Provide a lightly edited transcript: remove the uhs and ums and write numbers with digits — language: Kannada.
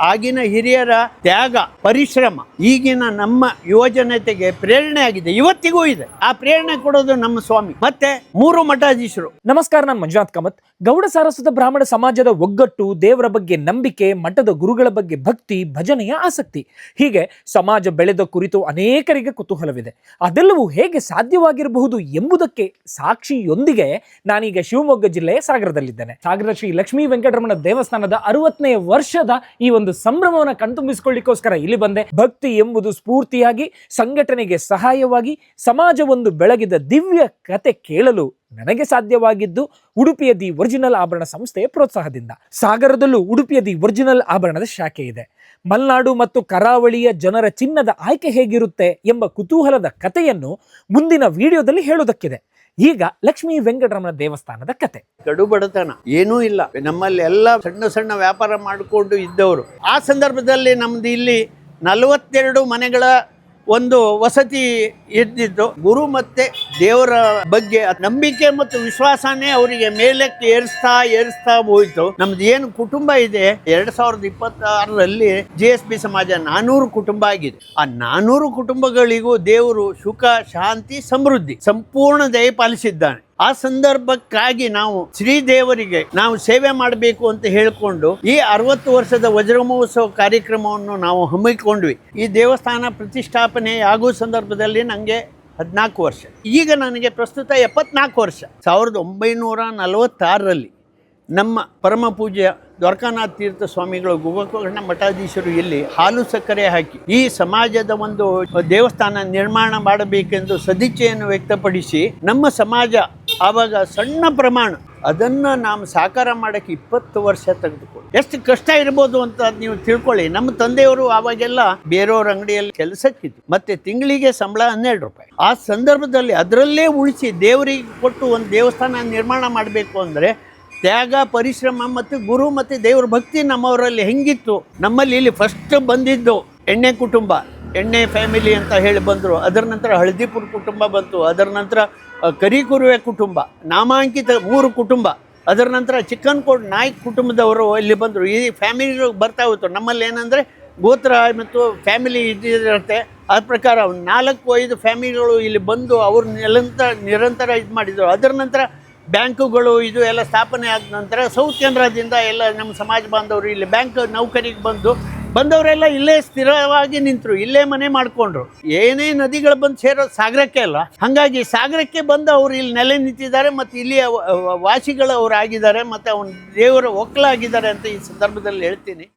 ಆಗಿನ ಹಿರಿಯರ ತ್ಯಾಗ ಪರಿಶ್ರಮ ಈಗಿನ ನಮ್ಮ ಯುವಜನತೆಗೆ ಪ್ರೇರಣೆ ಆಗಿದೆ, ಇವತ್ತಿಗೂ ಇದೆ. ಆ ಪ್ರೇರಣೆ ಕೊಡೋದು ನಮ್ಮ ಸ್ವಾಮಿ ಮತ್ತೆ 3 ಮಠಾಧೀಶರು. ನಮಸ್ಕಾರ, ನಾನು ಮಂಜುನಾಥ್ ಕಾಮತ್. ಗೌಡ ಸಾರಸ್ವತ ಬ್ರಾಹ್ಮಣ ಸಮಾಜದ ಒಗ್ಗಟ್ಟು, ದೇವರ ಬಗ್ಗೆ ನಂಬಿಕೆ, ಮಠದ ಗುರುಗಳ ಬಗ್ಗೆ ಭಕ್ತಿ, ಭಜನೆಯ ಆಸಕ್ತಿ, ಹೀಗೆ ಸಮಾಜ ಬೆಳೆದ ಕುರಿತು ಅನೇಕರಿಗೆ ಕುತೂಹಲವಿದೆ. ಅದೆಲ್ಲವೂ ಹೇಗೆ ಸಾಧ್ಯವಾಗಿರಬಹುದು ಎಂಬುದಕ್ಕೆ ಸಾಕ್ಷಿಯೊಂದಿಗೆ ನಾನೀಗ ಶಿವಮೊಗ್ಗ ಜಿಲ್ಲೆಯ ಸಾಗರದಲ್ಲಿದ್ದೇನೆ. ಸಾಗರದ ಶ್ರೀ ಲಕ್ಷ್ಮೀ ವೆಂಕಟರಮಣ ದೇವಸ್ಥಾನದ 60ನೇ ವರ್ಷದ ಈ ಒಂದು ಸಂಭ್ರಮವನ್ನು ಕಣ್ತುಂಬಿಸಿಕೊಳ್ಳಿಕ್ಕೋಸ್ಕರ ಇಲ್ಲಿ ಬಂದೆ. ಭಕ್ತಿ ಎಂಬುದು ಸ್ಫೂರ್ತಿಯಾಗಿ, ಸಂಘಟನೆಗೆ ಸಹಾಯವಾಗಿ, ಸಮಾಜವೊಂದು ಬೆಳಗಿದ ದಿವ್ಯ ಕತೆ ಕೇಳಲು ನನಗೆ ಸಾಧ್ಯವಾಗಿದ್ದು ಉಡುಪಿಯ ದಿ ಒರಿಜಿನಲ್ ಆಭರಣ ಸಂಸ್ಥೆಯ ಪ್ರೋತ್ಸಾಹದಿಂದ. ಸಾಗರದಲ್ಲೂ ಉಡುಪಿಯ ದಿ ಒರಿಜಿನಲ್ ಆಭರಣದ ಶಾಖೆ ಇದೆ. ಮಲೆನಾಡು ಮತ್ತು ಕರಾವಳಿಯ ಜನರ ಚಿನ್ನದ ಆಯ್ಕೆ ಹೇಗಿರುತ್ತೆ ಎಂಬ ಕುತೂಹಲದ ಕಥೆಯನ್ನು ಮುಂದಿನ ವಿಡಿಯೋದಲ್ಲಿ ಹೇಳುವುದಕ್ಕಿದೆ. ಈಗ ಲಕ್ಷ್ಮೀ ವೆಂಕಟರಮಣ ದೇವಸ್ಥಾನದ ಕತೆ. ಕಡು ಬಡತನ ಏನೂ ಇಲ್ಲ, ನಮ್ಮಲ್ಲಿ ಎಲ್ಲ ಸಣ್ಣ ಸಣ್ಣ ವ್ಯಾಪಾರ ಮಾಡಿಕೊಂಡು ಇದ್ದವರು. ಆ ಸಂದರ್ಭದಲ್ಲಿ ನಮ್ದು ಇಲ್ಲಿ 42 ಮನೆಗಳ ಒಂದು ವಸತಿ ಇದ್ದಿದ್ದು. ಗುರು ಮತ್ತೆ ದೇವರ ಬಗ್ಗೆ ನಂಬಿಕೆ ಮತ್ತು ವಿಶ್ವಾಸನೇ ಅವರಿಗೆ ಮೇಲಕ್ಕೆ ಏರಿಸ್ತಾ ಹೋಯ್ತು. ನಮ್ದು ಏನು ಕುಟುಂಬ ಇದೆ, 2026ರಲ್ಲಿ JSB ಸಮಾಜ 400 ಕುಟುಂಬ ಆಗಿದೆ. ಆ 400 ಕುಟುಂಬಗಳಿಗೂ ದೇವರು ಸುಖ, ಶಾಂತಿ, ಸಮೃದ್ಧಿ ಸಂಪೂರ್ಣ ದಯಪಾಲಿಸಿದ್ದಾನೆ. ಆ ಸಂದರ್ಭಕ್ಕಾಗಿ ನಾವು ಶ್ರೀದೇವರಿಗೆ ನಾವು ಸೇವೆ ಮಾಡಬೇಕು ಅಂತ ಹೇಳಿಕೊಂಡು ಈ 60 ವರ್ಷದ ವಜ್ರ ಮಹೋತ್ಸವ ಕಾರ್ಯಕ್ರಮವನ್ನು ನಾವು ಹಮ್ಮಿಕೊಂಡ್ವಿ. ಈ ದೇವಸ್ಥಾನ ಪ್ರತಿಷ್ಠಾಪನೆ ಆಗುವ ಸಂದರ್ಭದಲ್ಲಿ ನನಗೆ 14 ವರ್ಷ, ಈಗ ನನಗೆ ಪ್ರಸ್ತುತ 74 ವರ್ಷ. 1946ರಲ್ಲಿ ನಮ್ಮ ಪರಮ ಪೂಜ್ಯ ದ್ವಾರಕಾನಾಥ ತೀರ್ಥ ಸ್ವಾಮಿಗಳು ಗೋಕರ್ಣ ಮಠಾಧೀಶರು ಇಲ್ಲಿ ಹಾಲು ಸಕ್ಕರೆ ಹಾಕಿ ಈ ಸಮಾಜದ ಒಂದು ದೇವಸ್ಥಾನ ನಿರ್ಮಾಣ ಮಾಡಬೇಕೆಂದು ಸದಿಚ್ಛೆಯನ್ನು ವ್ಯಕ್ತಪಡಿಸಿ ನಮ್ಮ ಸಮಾಜ ಆವಾಗ ಸಣ್ಣ ಪ್ರಮಾಣ ಅದನ್ನು ನಾವು ಸಾಕಾರ ಮಾಡೋಕ್ಕೆ 20 ವರ್ಷ ತೆಗೆದುಕೊಂಡು ಎಷ್ಟು ಕಷ್ಟ ಇರ್ಬೋದು ಅಂತ ನೀವು ತಿಳ್ಕೊಳ್ಳಿ. ನಮ್ಮ ತಂದೆಯವರು ಆವಾಗೆಲ್ಲ ಬೇರೆಯವ್ರ ಅಂಗಡಿಯಲ್ಲಿ ಕೆಲಸಕ್ಕಿತ್ತು, ಮತ್ತೆ ತಿಂಗಳಿಗೆ ಸಂಬಳ 12 ರೂಪಾಯಿ. ಆ ಸಂದರ್ಭದಲ್ಲಿ ಅದರಲ್ಲೇ ಉಳಿಸಿ ದೇವರಿಗೆ ಕೊಟ್ಟು ಒಂದು ದೇವಸ್ಥಾನ ನಿರ್ಮಾಣ ಮಾಡಬೇಕು ಅಂದರೆ ತ್ಯಾಗ, ಪರಿಶ್ರಮ ಮತ್ತು ಗುರು ಮತ್ತು ದೇವ್ರ ಭಕ್ತಿ ನಮ್ಮವರಲ್ಲಿ ಹೆಂಗಿತ್ತು. ನಮ್ಮಲ್ಲಿ ಇಲ್ಲಿ ಫಸ್ಟ್ ಬಂದಿದ್ದು ಎಣ್ಣೆ ಕುಟುಂಬ, ಎಣ್ಣೆ ಫ್ಯಾಮಿಲಿ ಅಂತ ಹೇಳಿ ಬಂದರು. ಅದರ ನಂತರ ಹಳದಿಪುರ ಕುಟುಂಬ ಬಂತು. ಅದರ ನಂತರ ಕರಿಕುರುವೆ ಕುಟುಂಬ, ನಾಮಾಂಕಿತ 3 ಕುಟುಂಬ. ಅದರ ನಂತರ ಚಿಕ್ಕನ್ಕೋಡ್ ನಾಯ್ಕ್ ಕುಟುಂಬದವರು ಇಲ್ಲಿ ಬಂದರು. ಈ ಫ್ಯಾಮಿಲಿಗಳು ಬರ್ತಾ ಹೋಯ್ತು. ನಮ್ಮಲ್ಲಿ ಏನಂದರೆ ಗೋತ್ರ ಮತ್ತು ಫ್ಯಾಮಿಲಿ ಇದಿರುತ್ತೆ. ಆ ಪ್ರಕಾರ 4-5 ಫ್ಯಾಮಿಲಿಗಳು ಇಲ್ಲಿ ಬಂದು ಅವರು ನಿರಂತರ ಇದು ಮಾಡಿದರು. ಅದರ ನಂತರ ಬ್ಯಾಂಕುಗಳು ಇದು ಎಲ್ಲ ಸ್ಥಾಪನೆ ಆದ ನಂತರ ಸೌತ್ ಕೇಂದ್ರದಿಂದ ಎಲ್ಲ ನಮ್ಮ ಸಮಾಜ ಬಾಂಧವರು ಇಲ್ಲಿ ಬ್ಯಾಂಕ್ ನೌಕರಿಗೆ ಬಂದವರೆಲ್ಲ ಇಲ್ಲೇ ಸ್ಥಿರವಾಗಿ ನಿಂತರು, ಇಲ್ಲೇ ಮನೆ ಮಾಡಿಕೊಂಡ್ರು. ಏನೇ ನದಿಗಳು ಬಂದು ಸೇರೋ ಸಾಗರಕ್ಕೆ ಅಲ್ಲ, ಹಾಗಾಗಿ ಸಾಗರಕ್ಕೆ ಬಂದು ಅವರು ಇಲ್ಲಿ ನೆಲೆ ನಿಂತಿದ್ದಾರೆ ಮತ್ತು ಇಲ್ಲಿಯ ವಾಸಿಗಳು ಅವರು ಆಗಿದ್ದಾರೆ ಮತ್ತು ಅವನ ದೇವರ ಒಕ್ಕಲಾಗಿದ್ದಾರೆ ಅಂತ ಈ ಸಂದರ್ಭದಲ್ಲಿ ಹೇಳ್ತೀನಿ.